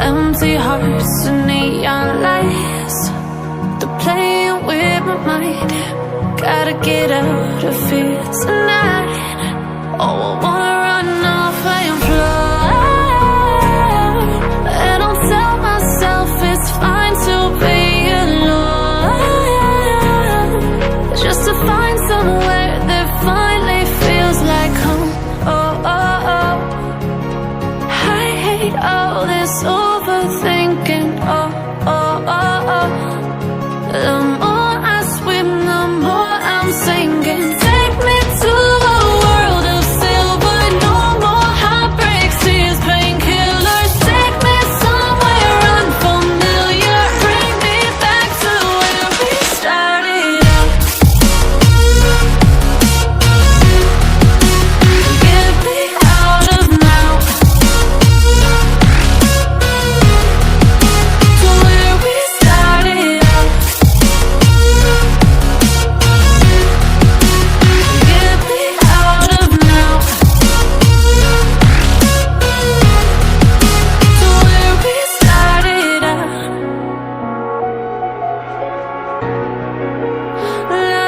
Empty hearts and neon lights, they're playing with my mind. Gotta get out of here tonight. Oh, I wanna run off and fly, and I'll tell myself it's fine to be alone, just to find somewhere that finally feels like home. Oh, oh, oh. I hate all this overthinking. Oh, oh, oh, oh. The more I swim, the more I'm sinking. Take me to a world of silver, no more heartbreaks, tears, painkillers. Take me somewhere unfamiliar, bring me back to where we started out. Get me out of now, to where we started out. Get me out of now, to where we started out. La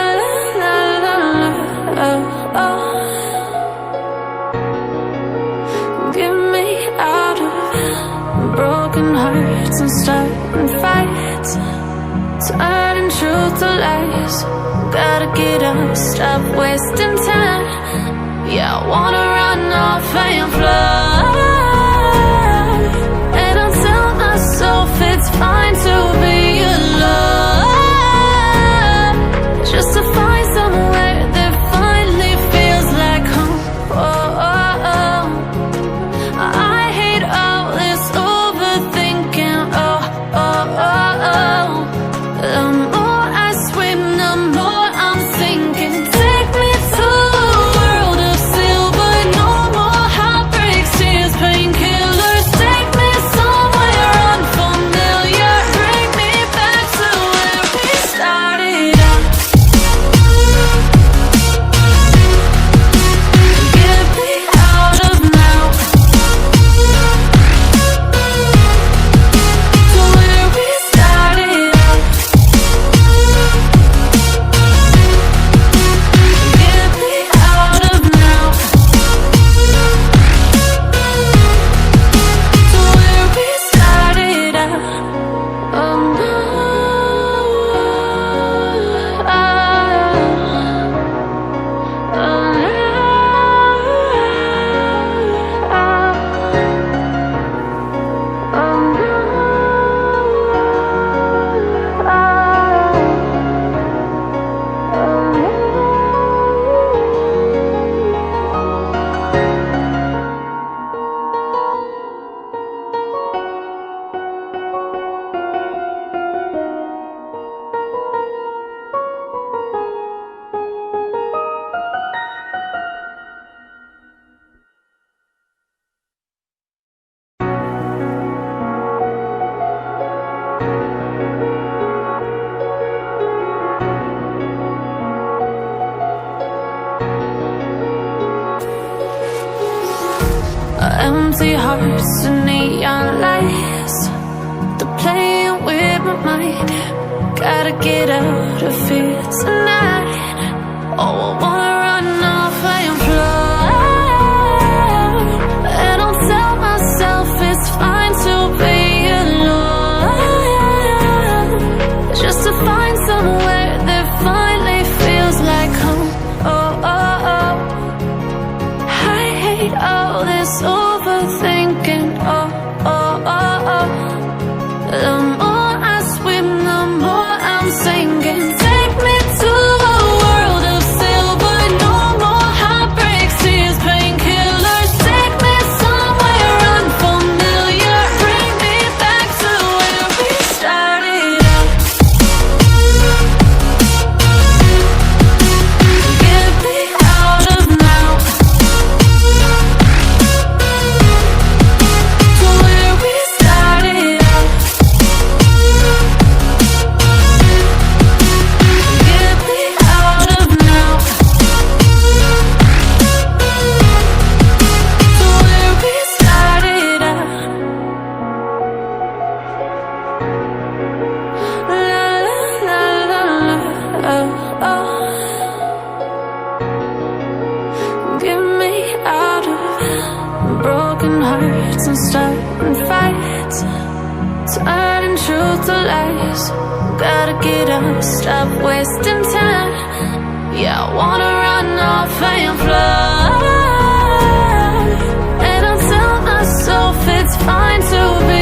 la la la, oh, oh. Get me out of broken hearts and starting fights, turning truth to lies. Gotta get up, stop wasting time. Yeah, I wanna run off and fly, and I'll tell myself it's fine to be alone, just to find somewhere that finally feels like home. Oh, oh, oh. I hate all this overthinking. Oh, oh, oh, oh. The more I swim, the more I'm sinking. Take me to a world of silver, no more heartbreaks, tears, painkillers. Take me somewhere unfamiliar, bring me back to where we started out. Get me out of now, to where we started out. Get me out of now, to where we started out. Oh no, empty hearts and neon lights, they're playing with my mind. Gotta get out of here tonight. Oh, I wanna run off and fly, and I'll tell myself it's fine to be alone, just to find somewhere that finally feels like home. Oh, oh, oh. I hate all this overthinking. Oh, oh, oh, oh. The more I swim, the more I'm sinking. Take me to a world of silver, turning truth to lies. Gotta get up, stop wasting time. Yeah, I wanna run off and fly. And I'll tell myself it's fine to be